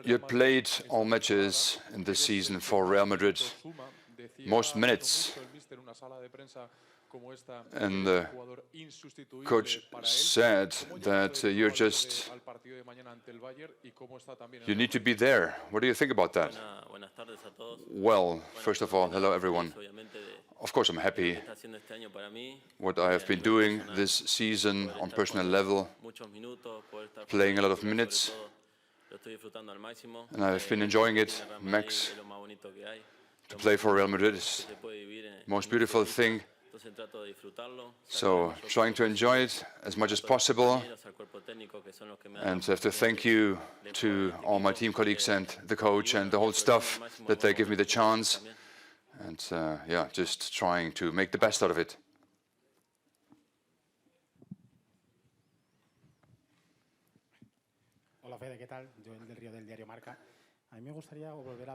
You played all matches in this season for Real Madrid, most minutes, and the coach said that you need to be there. What do you think about that? Well, first of all, hello everyone. Of course I'm happy what I have been doing this season on personal level, playing a lot of minutes, and I've been enjoying it max. To play for Real Madrid is the most beautiful thing. So trying to enjoy it as much as possible, and I have to thank you to all my team colleagues and the coach and the whole staff that they give me the chance, and yeah, just trying to make the best out of it.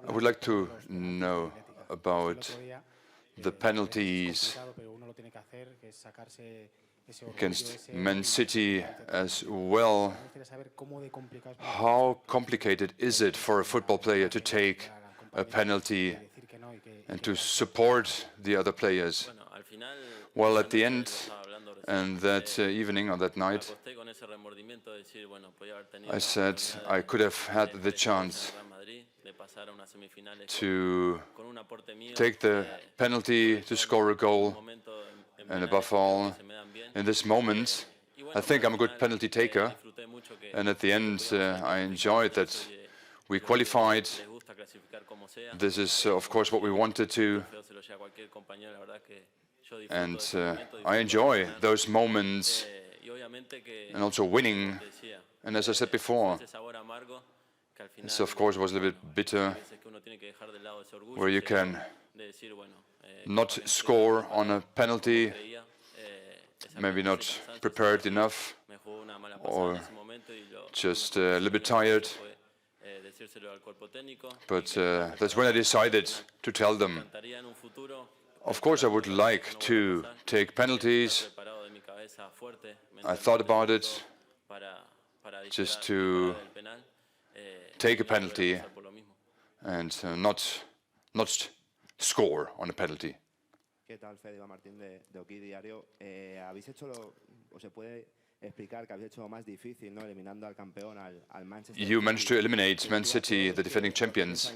I would like to know about the penalties against Man City as well. How complicated is it for a football player to take a penalty and to support the other players? Well, at the end, and that evening or that night, I said I could have had the chance to take the penalty, to score a goal, and above all, in this moment, I think I'm a good penalty taker, and at the end, I enjoyed that we qualified. This is, of course, what we wanted to, and I enjoy those moments, and also winning. And as I said before, this, of course, was a little bit bitter, where you can not score on a penalty, maybe not prepared enough, or just a little bit tired. But that's when I decided to tell them. Of course, I would like to take penalties. I thought about it, just to take a penalty and not score on a penalty. You managed to eliminate Man City, the defending champions.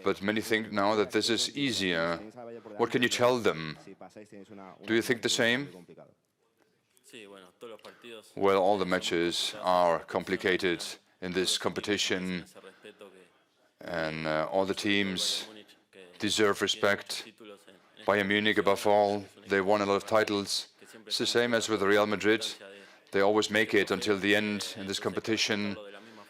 But many think now that this is easier. What can you tell them? Do you think the same? Well, all the matches are complicated in this competition, and all the teams deserve respect. Bayern Munich, above all, they won a lot of titles. It's the same as with Real Madrid. They always make it until the end in this competition,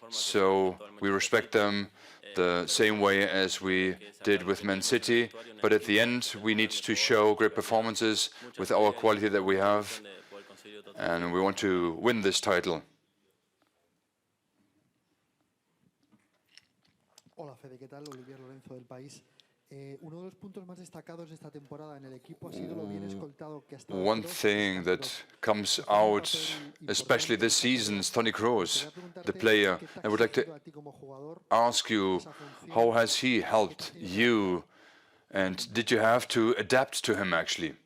so we respect them the same way as we did with Man City. But at the end, we need to show great performances with our quality that we have, and we want to win this title. Hola Fede, ¿qué tal? Olivier Lorenzo del País. Uno de los puntos más destacados de esta temporada en el equipo ha sido lo bien escoltado que ha estado. One thing that comes out, especially this season, is Toni Kroos, the player. I would like to ask you, how has he helped you, and did you have to adapt to him actually?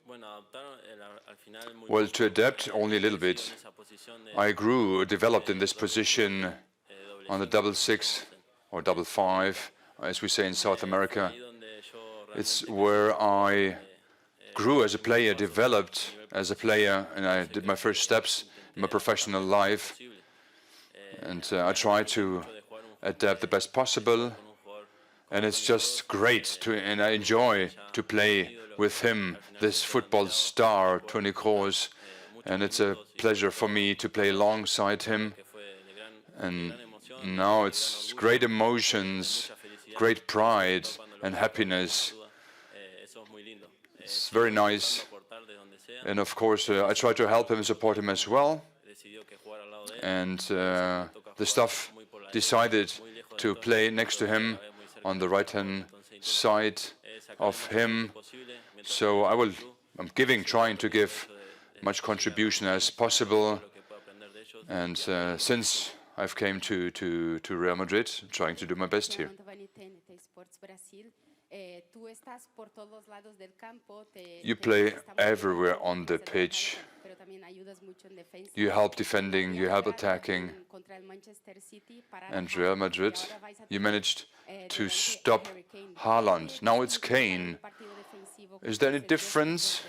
Well, to adapt only a little bit. I developed in this position on the 6-6 or 5-5, as we say in South America. It's where I grew as a player, developed as a player, and I did my first steps in my professional life. And I try to adapt the best possible. And it's just great, and I enjoy to play with him, this football star, Toni Kroos. And it's a pleasure for me to play alongside him. And now it's great emotions, great pride and happiness. It's very nice. And of course, I try to help him and support him as well. And the staff decided to play next to him on the right-hand side of him. So I'm trying to give much contribution as possible. And since I've came to Real Madrid, trying to do my best here. You play everywhere on the pitch. You help defending, you help attacking. And Real Madrid, you managed to stop Haaland. Now it's Kane. Is there any difference?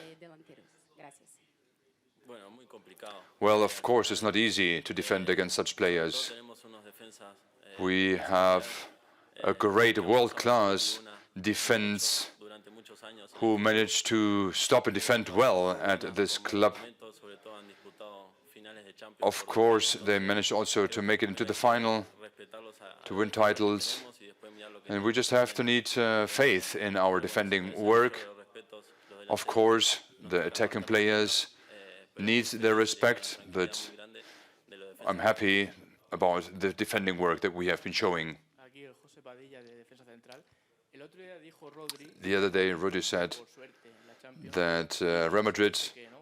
Well, of course, it's not easy to defend against such players. We have a great world-class defense who managed to stop and defend well at this club. Of course, they managed also to make it into the final, to win titles. And we just have to need faith in our defending work. Of course, the attacking players need their respect, but I'm happy about the defending work that we have been showing. The other day, Rudi said that Real Madrid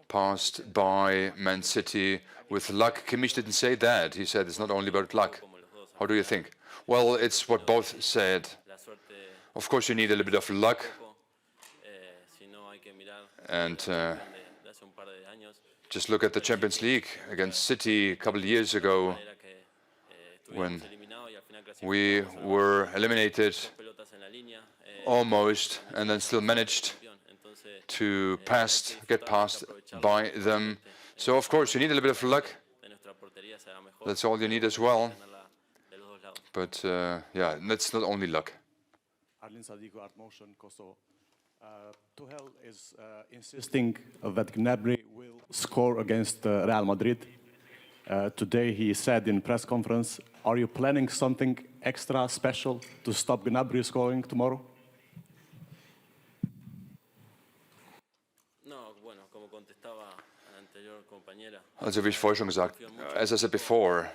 passed by Man City with luck. Kimmich didn't say that. He said it's not only about luck. How do you think? Well, it's what both said. Of course, you need a little bit of luck. And just look at the Champions League against City a couple of years ago, when we were eliminated almost and then still managed to get past by them. So of course you need a little bit of luck. That's all you need as well. But yeah, that's not only luck. Tuchel is insisting that Gnabry will score against Real Madrid. Today he said in press conference, are you planning something extra special to stop Gnabry scoring tomorrow? Also, wie ich vorher schon gesagt, as I said before,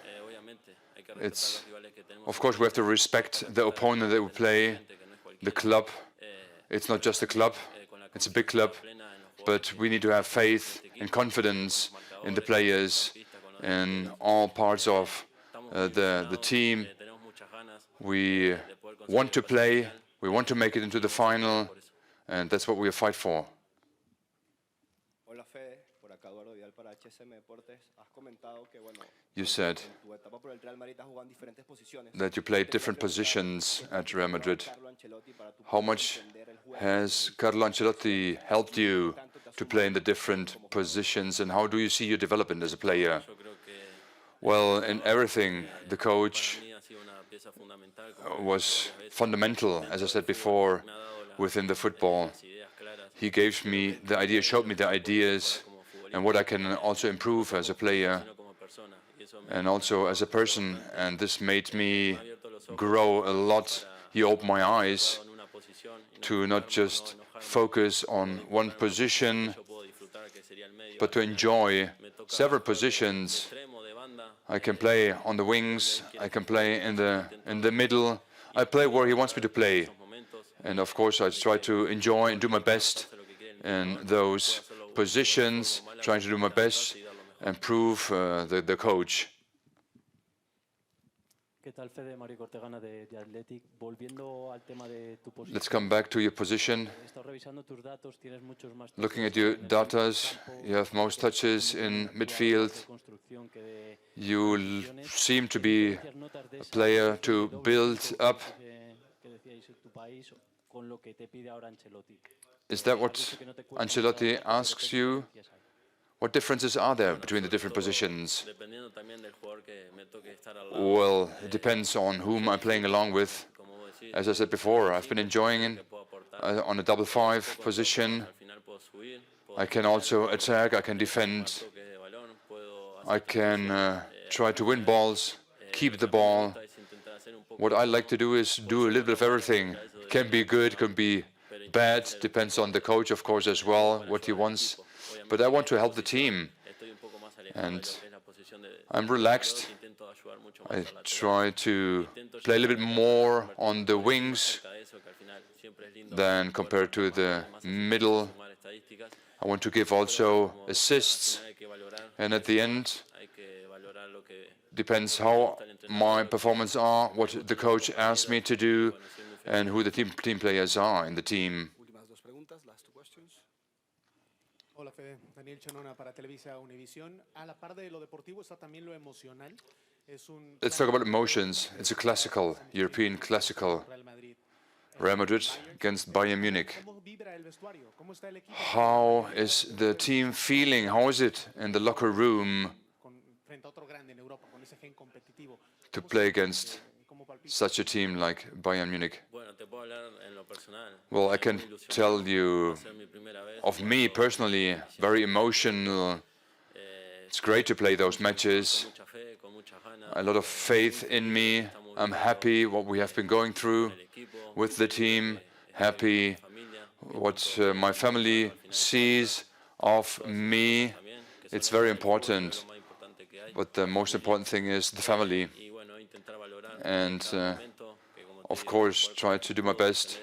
of course we have to respect the opponent that we play, the club. It's not just a club, it's a big club, but we need to have faith and confidence in the players, in all parts of the team. We want to play, we want to make it into the final, and that's what we fight for. You said that you played different positions at Real Madrid. How much has Carlo Ancelotti helped you to play in the different positions, and how do you see your development as a player? Well, in everything, the coach was fundamental, as I said before, within the football. He gave me the idea, showed me the ideas, and what I can also improve as a player and also as a person, and this made me grow a lot. He opened my eyes to not just focus on one position, but to enjoy several positions. I can play on the wings, I can play in the middle. I play where he wants me to play. And of course I try to enjoy and do my best in those positions, trying to do my best and prove the coach. Let's come back to your position. Looking at your data, you have most touches in midfield. You seem to be a player to build up. Is that what Ancelotti asks you? What differences are there between the different positions? Well, it depends on whom I'm playing along with. As I said before, I've been enjoying on a double 5 position. I can also attack, I can defend, I can try to win balls, keep the ball. What I like to do is do a little bit of everything. It can be good, can be bad, depends on the coach, of course, as well, what he wants. But I want to help the team, and I'm relaxed. I try to play a little bit more on the wings than compared to the middle. I want to give also assists, and at the end, depends how my performance are, what the coach asks me to do, and who the team players are in the team. Últimas dos preguntas, last two questions. Hola Fede, Daniel Chanona para Televisa Univisión. A la par de lo deportivo está también lo emocional. Let's talk about emotions. It's a classical, European classical. Real Madrid against Bayern Munich. How is the team feeling? How is it in the locker room to play against such a team like Bayern Munich? Well, I can tell you of me personally, very emotional. It's great to play those matches. A lot of faith in me. I'm happy what we have been going through with the team, happy what my family sees of me. It's very important, but the most important thing is the family. And of course, try to do my best,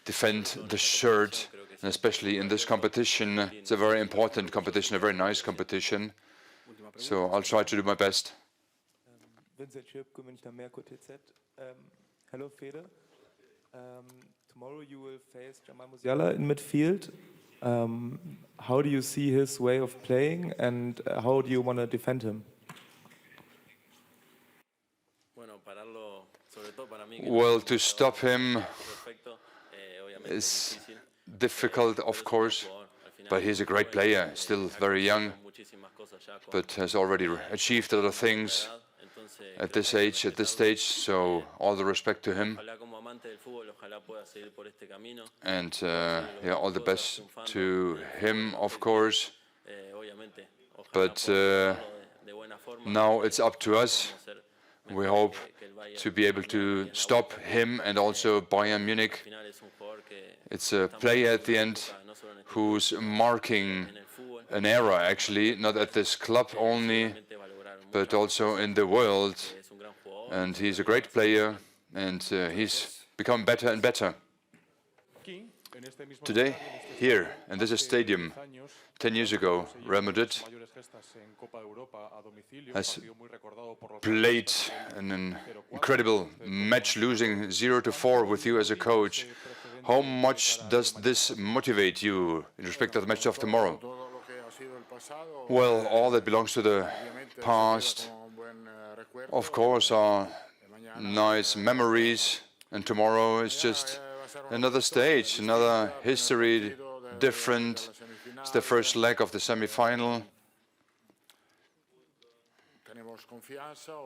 defend the shirt, and especially in this competition. It's a very important competition, a very nice competition. So I'll try to do my best. Hello, Fede. Tomorrow you will face Jamal Musiala in midfield. How do you see his way of playing, and how do you want to defend him? Well, to stop him is difficult, of course, but he's a great player, still very young, but has already achieved a lot of things at this age, at this stage, so all the respect to him. And yeah, all the best to him, of course. But now it's up to us. We hope to be able to stop him and also Bayern Munich. It's a player at the end who's marking an era, actually, not at this club only, but also in the world. And he's a great player, and he's become better and better. Today, here, in this stadium, 10 years ago, Real Madrid has played an incredible match, losing 0-4 with you as a coach. How much does this motivate you in respect to the match of tomorrow? Well, all that belongs to the past, of course, are nice memories, and tomorrow is just another stage, another history, different. It's the first leg of the semi-final.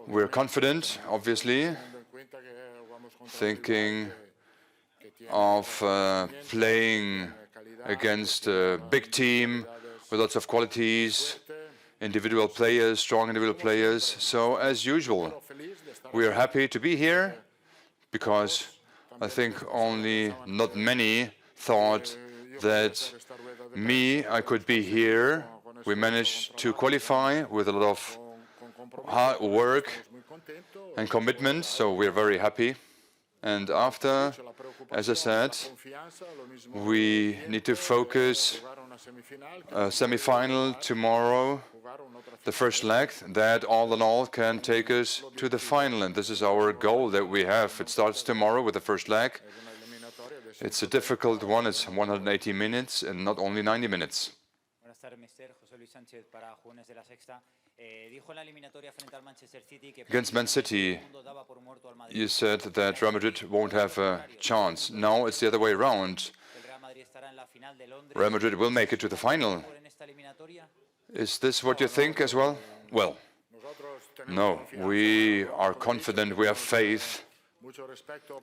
We're confident, obviously, thinking of playing against a big team with lots of qualities, individual players, strong individual players. So, as usual, we are happy to be here because I think not many thought that I could be here. We managed to qualify with a lot of hard work and commitment, so we're very happy. And after, as I said, we need to focus semi-final tomorrow, the first leg, that all in all can take us to the final. And this is our goal that we have. It starts tomorrow with the first leg. It's a difficult one. It's 180 minutes and not only 90 minutes. Against Man City, you said that Real Madrid won't have a chance. Now it's the other way around. Real Madrid will make it to the final. Is this what you think as well? Well, no. We are confident, we have faith.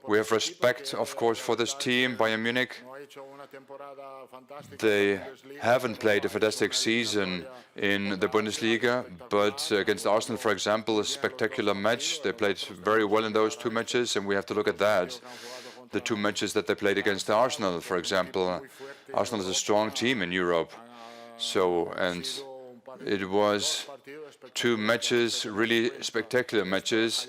We have respect, of course, for this team, Bayern Munich. They haven't played a fantastic season in the Bundesliga, but against Arsenal, for example, a spectacular match. They played very well in those two matches, and we have to look at that. The two matches that they played against Arsenal, for example. Arsenal is a strong team in Europe. So, and it was two matches, really spectacular matches,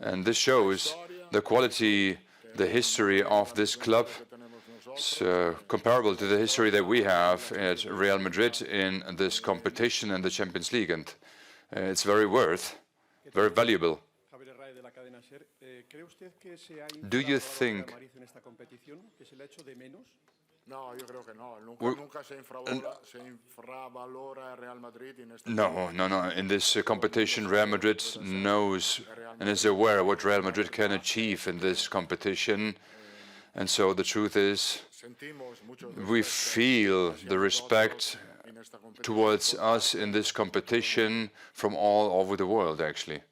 and this shows the quality, the history of this club. It's comparable to the history that we have at Real Madrid in this competition in the Champions League, and it's very worth very valuable. Javier Herrera de la cadena SER. ¿Cree usted que se ha Do you infravalorado think Real Madrid en esta competición? ¿Que se le ha hecho de menos? No, yo creo que no. We're- Nunca se infravalora Real Madrid en esta No. In this competition, Real Madrid knows and is aware what Real Madrid can achieve in this competition. And so the truth is, sentimos mucho we feel the respect en esta competición. towards us in this competition from all over the world, actually.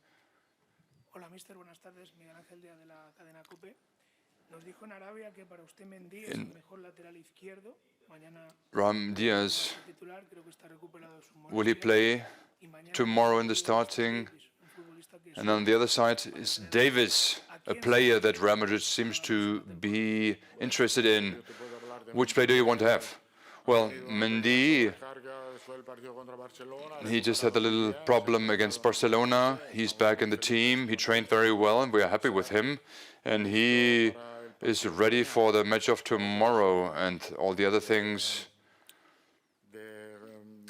Hola, mister. Buenas tardes. Miguel Ángel Díaz de la cadena COPE. Nos dijo en Arabia que para usted Mendy es el mejor lateral izquierdo. Mañana Ram Diaz, titular, creo que está recuperado de su will he molestia. play Y mañana tomorrow in the starting? un futbolista que es And on the other side is Davis, a player that Real Madrid seems to be interested in. Which player do you want to have? Well, Mendy, Carga después del partido contra Barcelona. he just had a little problem against Barcelona. He's back in the team. He trained very well, and we are happy with him. And he is ready for the match of tomorrow. And all the other things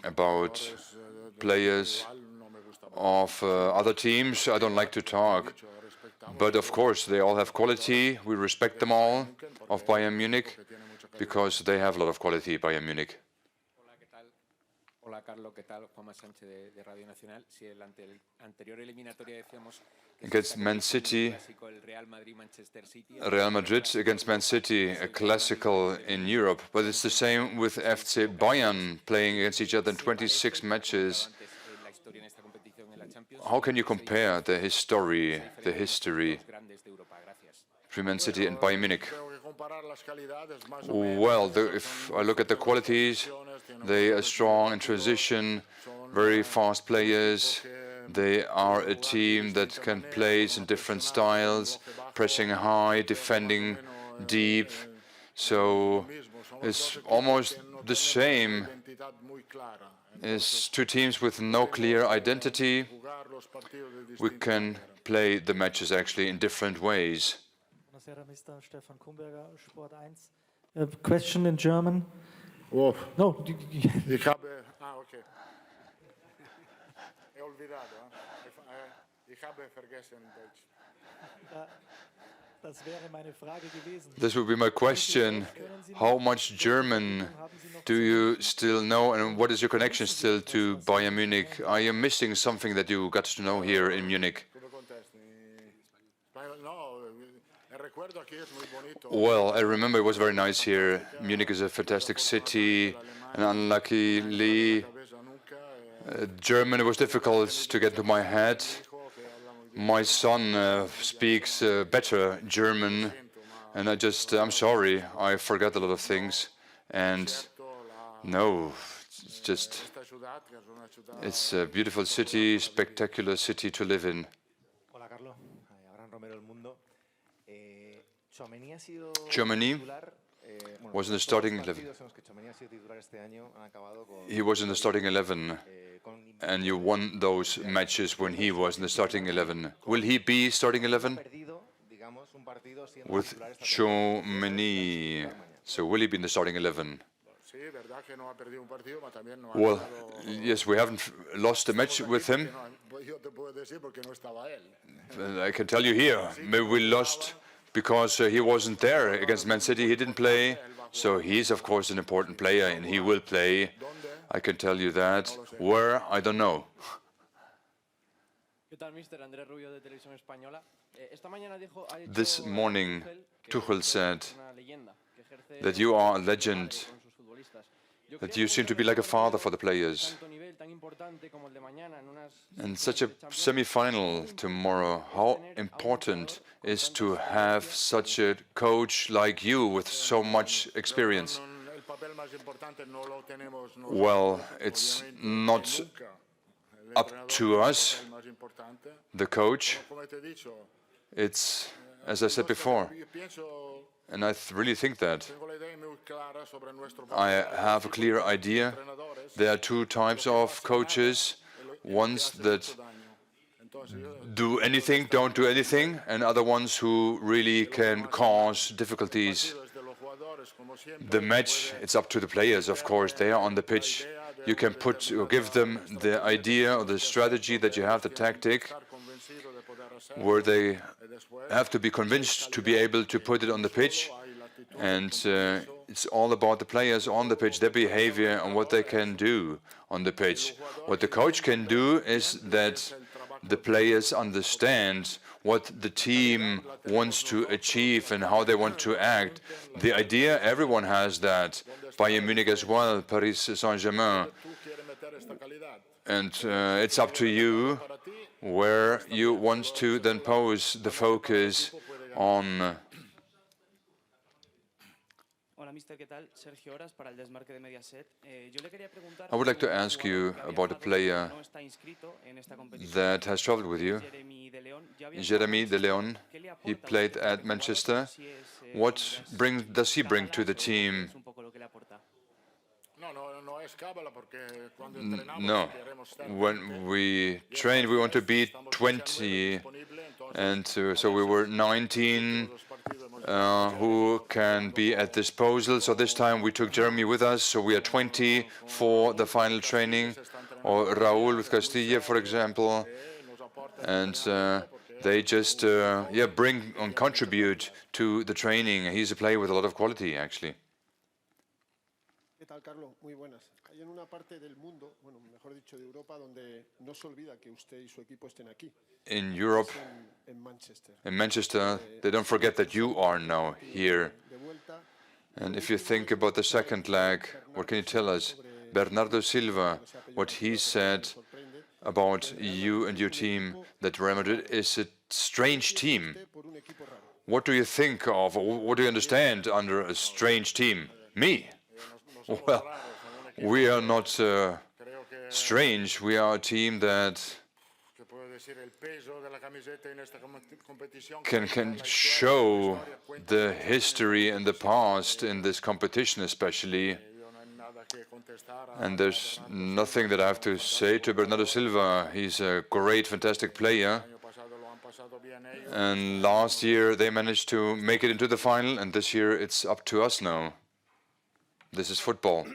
about players of other teams, I don't like to talk. But of course, they all have quality. We respect them all of Bayern Munich because they have a lot of quality, Bayern Munich. Hola, ¿qué tal? Hola, Carlos, ¿qué tal? Juanma Sánchez de Radio Nacional. Si el anterior eliminatoria decíamos que Against Man City, clásico el Real Madrid-Manchester City. Real Madrid against Man City, a classical in Europe. But it's the same with FC Bayern playing against each other in 26 matches. La historia en esta competición en la Champions. How can you compare the history Grandes de Europa. Gracias. between Man City and Bayern Munich? Tengo que comparar las calidades más o menos. Well, if I look at the qualities, they are strong in transition, very fast players. They are a team that can play in different styles, pressing high, defending deep. So it's almost the same Identidad muy clara. as two teams with no clear identity. Jugar los partidos de We can play the matches actually in different ways. Buonasera, Mr. Stefan Kumberger, Sport 1. Question in German. Oh, No, ich habe, okay. He olvidado, ich habe vergessen Deutsch. das wäre meine Frage gewesen. This would be my question. How much German do you still know, and what is your connection still to Bayern Munich? Are you missing something that you got to know here in Munich? ¿Tú me contestas? No, el recuerdo aquí es muy bonito. Well, I remember it was very nice here. Munich is a fantastic city, and unluckily, Cabeza nunca, German, it was difficult to get to my head. My son speaks better German, and I'm sorry, I forgot a lot of things. And no, it's just, esta ciudad, que es una ciudad it's a beautiful city, spectacular city to live in. Hola, Carlos. Abraham Romero, El Mundo. Tchouaméni ha sido Germany titular. Bueno, was in the todos los starting 11. partidos en los que Tchouaméni ha sido titular este año han acabado con, He was in the starting 11, con and you won those matches when he was in the starting 11. Will he be starting 11? perdido, digamos, un partido siendo With titular esta Tchouaméni. So will he be in the starting 11? sí, verdad que no ha perdido un partido, pero también no ha Well, ganado. yes, we haven't lost a match with him. Yo te puedo decir porque no estaba él. I can tell you here, maybe we lost because he wasn't there against Man City. He didn't play, so he's of course an important player, and he will play. I can tell you that. Where? I don't know. ¿Qué tal, mister? Andrés Rubio de Televisión Española. Esta mañana ha dicho This morning, Tuchel said una leyenda que ejerce that you are a legend, con sus futbolistas. Yo that quería you seem to be like a father for the players. tanto nivel tan importante como el de mañana en unas And such a semi-final tomorrow, how important is to have such a coach like you with so much experience? El papel más importante no lo tenemos nosotros. Well, it's not Nunca. El up entrenador to es us, el más importante. the coach. Como te he dicho, It's, as I said before, yo pienso, and I really think that. tengo la idea muy clara sobre nuestro I papel. have a clear idea. Entrenadores, There are two types of coaches, ones that entonces yo do anything, don't do anything, and other ones who really can cause difficulties. desde los jugadores, como siempre, The match, it's up to the players, of course. They are on the pitch. You can put or give them the idea or the strategy that you have, the tactic, where they have to be convinced to be able to put it on the pitch. And it's all about the players on the pitch, their behavior and what they can do on the pitch. What the coach can do is that the players understand what the team wants to achieve and how they want to act. The idea, everyone has that. Bayern Munich as well, Paris Saint-Germain. And it's up to you where you want to then pose the focus on. I would like to ask you about a player that has traveled with you, Jérémy de Leon. He played at Manchester. What does he bring to the team? No. When we trained, we want to be 20, and so we were 19 who can be at disposal. So this time we took Jeremy with us, so we are 20 for the final training, or Raúl with Castilla, for example, and they just bring and contribute to the training. He's a player with a lot of quality, actually. ¿Qué tal, Carlos? Muy buenas. Hay en una parte del mundo, bueno, mejor dicho, de Europa, donde no se olvida que usted y su equipo estén aquí. In Europe, in Manchester, they don't forget that you are now here. And if you think about the second leg, what can you tell us? Bernardo Silva, what he said about you and your team, that Real Madrid is a strange team. What do you think of, or what do you understand under a strange team? Me? Well, we are not strange. We are a team that can show the history and the past in this competition especially. And there's nothing that I have to say to Bernardo Silva. He's a great, fantastic player. And last year they managed to make it into the final, and this year it's up to us now. This is football.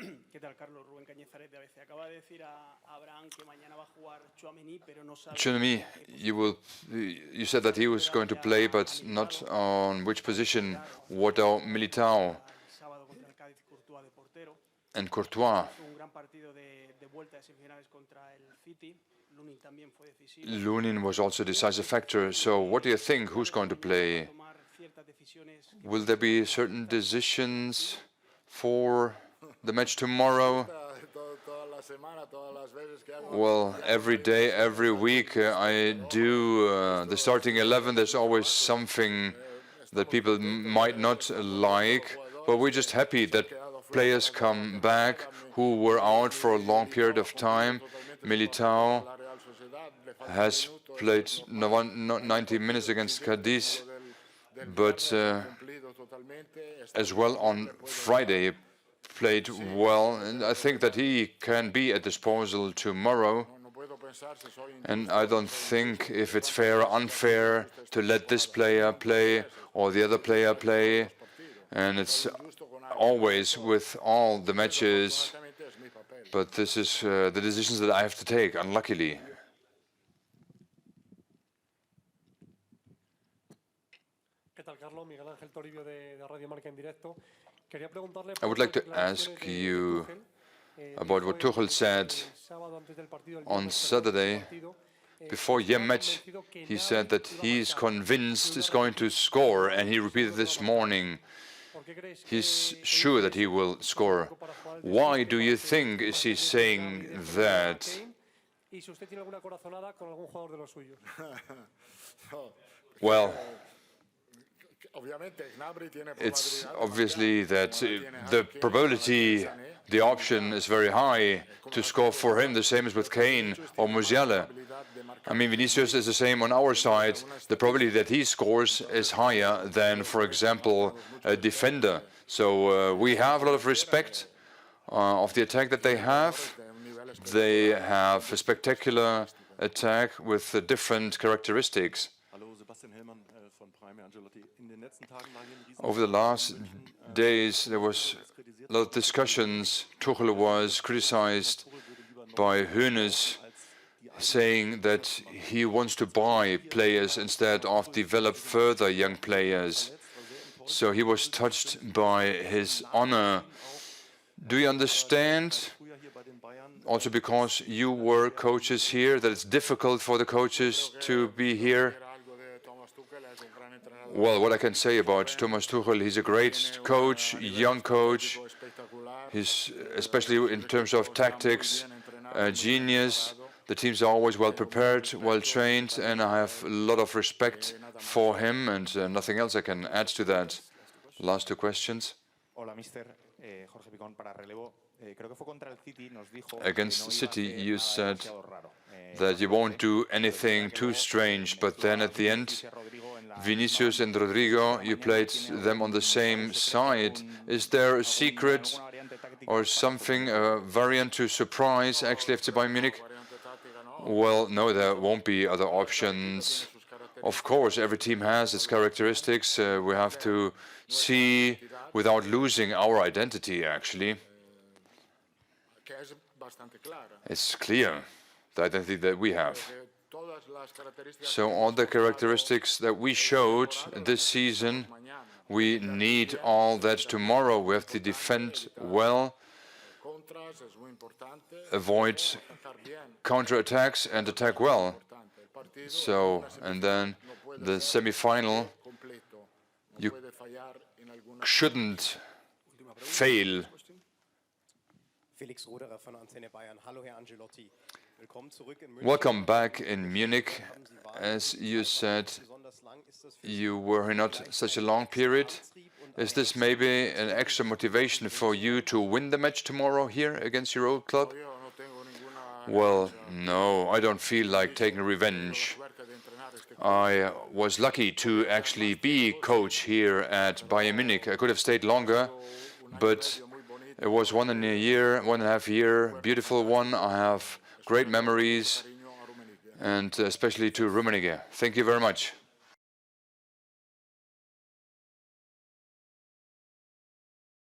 Tchouaméni, you said that he was going to play, but not on which position. What about Militao and Courtois? Lunin was also a decisive factor. So what do you think? Who's going to play? Will there be certain decisions for the match tomorrow? Well, every day, every week, I do the starting 11. There's always something that people might not like, but we're just happy that players come back who were out for a long period of time. Militao has played 90 minutes against Cadiz, but as well on Friday played well, and I think that he can be at disposal tomorrow. And I don't think if it's fair or unfair to let this player play or the other player play. And it's always with all the matches, but this is the decisions that I have to take, unluckily. I would like to ask you about what Tuchel said on Saturday. Before your match, he said that he's convinced he's going to score, and he repeated this morning. He's sure that he will score. Why do you think is he saying that? Well, it's obviously that the probability, the option is very high to score for him, the same as with Kane or Musiala. I mean, Vinicius is the same on our side. The probability that he scores is higher than, for example, a defender. So we have a lot of respect of the attack that they have. They have a spectacular attack with different characteristics. Over the last days, there was a lot of discussions. Tuchel was criticized by Hoeneß, saying that he wants to buy players instead of develop further young players. So he was touched by his honor. Do you understand, also because you were coaches here, that it's difficult for the coaches to be here? Well, what I can say about Thomas Tuchel, he's a great coach, young coach. He's, especially in terms of tactics, a genius. The teams are always well prepared, well trained, and I have a lot of respect for him, and nothing else I can add to that. Last two questions. Hola, mister. Jorge Picón para relevo. Creo que fue contra el City, nos dijo Against City, you said that you won't do anything too strange, but then at the end, Vinicius and Rodrigo, you played them on the same side. Is there a secret or something, a variant to surprise actually FC Bayern Munich? Well, no, there won't be other options. Of course, every team has its characteristics. We have to see without losing our identity, actually. It's clear, the identity that we have. So all the characteristics that we showed this season, we need all that tomorrow. We have to defend well, avoid counterattacks and attack well. So, and then the semi-final, you shouldn't fail. Felix Roderer von Antenne Bayern. Hallo, Herr Ancelotti. Welcome back in Munich. As you said, you were here not such a long period. Is this maybe an extra motivation for you to win the match tomorrow here against your old club? Well, no, I don't feel like taking revenge. I was lucky to actually be coach here at Bayern Munich. I could have stayed longer, but it was 1.5 year, beautiful one. I have great memories, and especially to Rummenigge. Thank you very much.